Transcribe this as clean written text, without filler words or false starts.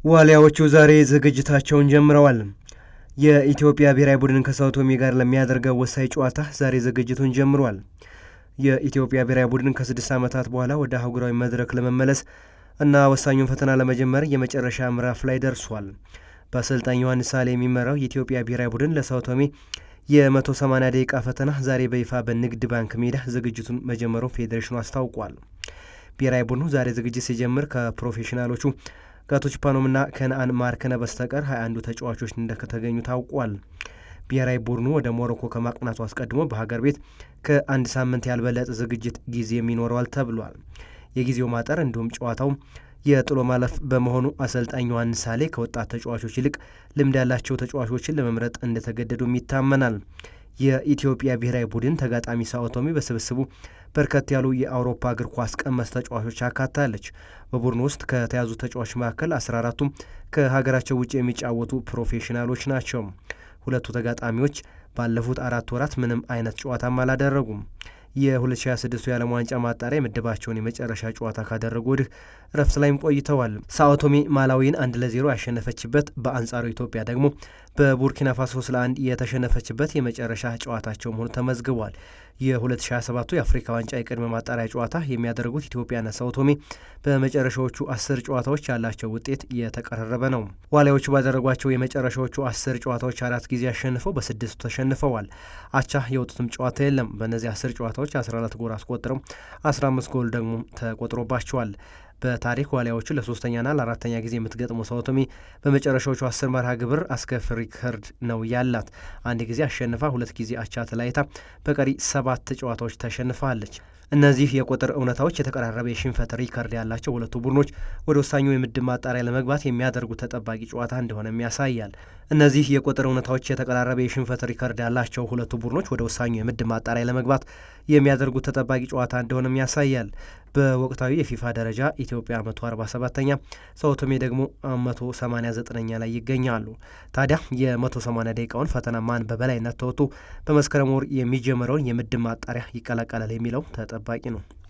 ዋሊያዎቹ ዛሬ ዝግጅታቸውን ጀምረዋል። የኢትዮጵያ ብሔራዊ ቡድን ከሳኦ ቶሜ ጋር ለሚያደርገው ወሳኝ ጨዋታ ዛሬ ዝግጅቱን ጀምሯል። የኢትዮጵያ ብሔራዊ ቡድን ከ6 ዓመታት በኋላ ወደ አህጉራዊ መድረክ ለመመለስ እና ወሳኙን ፈተና ለመጀመር የመጨረሻ ምዕራፍ ላይ ደርሷል። በአሰልጣኝ ዮሐንስ ሳሌ የሚመራው የኢትዮጵያ ብሔራዊ ቡድን ለሳኦ ቶሜ የ180 ደቂቃ ፈተና ዛሬ በይፋ በንግድ ባንክ ሜዳ ዝግጅቱን መጀመሩን ፌዴሬሽኑ አስታውቋል። ብሔራዊ ቡድኑ ዛሬ ዝግጅት ሲጀምር ከፕሮፌሽናሎቹ ጋቶች ፓኖምና ከነአን ማርከነ በስተቀር 21 ተጫዋቾች እንደተገኙ ታውቋል። ብሔራዊ ቡድኑ ወደ ሞሮኮ ከማቅናቱ አስቀድሞ በሀገር ቤት ከአንድ ሳምንት ያልበለጠ ዝግጅት ጊዜ የሚኖረዋል ተብሏል። የጊዜው ማጠር እንዲሁም ጨዋታው የጥሎ ማለፍ በመሆኑ አሰልጣኝ ዮሐንስ ሳሌ ከወጣት ተጫዋቾች ይልቅ ልምድ ያላቸው ተጫዋቾችን ለመምረጥ እንደተገደዱም ይታመናል። የኢትዮጵያ ብሔራዊ ቡድን ተጋጣሚ ሳኦ ቶሜ በስብስቡ በርከት ያሉ የአውሮፓ እግር ኳስ ቀመስ ተጫዋቾች አካታለች። በቡድኑ ውስጥ ከተያዙ ተጫዋቾች መካከል 14ቱም ከሀገራቸው ውጭ የሚጫወቱ ፕሮፌሽናሎች ናቸው። ሁለቱ ተጋጣሚዎች ባለፉት 4 ወራት ምንም አይነት ጨዋታም አላደረጉም። የ2026 የዓለም ዋንጫ ማጣሪያ የምድባቸውን የመጨረሻ ጨዋታ ካደረጉ ወዲህ ረፍት ላይም ቆይተዋል። ሳኦ ቶሜ ማላዊን 1-0 ያሸነፈችበት፣ በአንጻሩ ኢትዮጵያ ደግሞ በቡርኪና ፋሶ 3-1 የተሸነፈችበት የመጨረሻ ጨዋታቸው መሆኑ ተመዝግቧል። የ2027 የአፍሪካ ዋንጫ የቅድመ ማጣሪያ ጨዋታ የሚያደርጉት ኢትዮጵያና ሳኦ ቶሜ በመጨረሻዎቹ 10 ጨዋታዎች ያላቸው ውጤት የተቀራረበ ነው። ዋሊያዎቹ ባደረጓቸው የመጨረሻዎቹ 10 ጨዋታዎች 4 ጊዜ አሸንፈው በ6 ተሸንፈዋል። አቻ የወጡትም ጨዋታ የለም። በእነዚህ 10 ጨዋታዎች 14 ጎል አስቆጥረው 15 ጎል ደግሞ ተቆጥሮባቸዋል። በታሪክ ዋሊያዎቹ ለሶስተኛና ለአራተኛ ጊዜ የምትገጥመው ሳኦ ቶሜ በመጨረሻዎቹ 10 መርሃ ግብር አስከፊ ሪከርድ ነው ያላት። 1 ጊዜ አሸንፋ 2 ጊዜ አቻ ተለያይታ በቀሪ 7 ጨዋታዎች ተሸንፋለች። እነዚህ የቁጥር እውነታዎች የተቀራረበ የሽንፈት ሪከርድ ያላቸው ሁለቱ ቡድኖች ወደ ወሳኙ የምድብ ማጣሪያ ለመግባት የሚያደርጉት ተጠባቂ ጨዋታ እንደሆነም ያሳያል። እነዚህ የቁጥር እውነታዎች የተቀራረበ የሽንፈት ሪከርድ ያላቸው ሁለቱ ቡድኖች ወደ ወሳኙ የምድብ ማጣሪያ ለመግባት የሚያደርጉት ተጠባቂ ጨዋታ እንደሆነም ያሳያል። በወቅታዊ የፊፋ ደረጃ ኢትዮጵያ 147ኛ፣ ሳኦ ቶሜ ደግሞ 189ኛ ላይ ይገኛሉ። ታዲያ የ180 ደቂቃውን ፈተና ማን በበላይነት ተወጥቶ በመስከረም ወር የሚጀምረውን የምድብ ማጣሪያ ይቀላቀላል የሚለው ተጠባቂ ነው።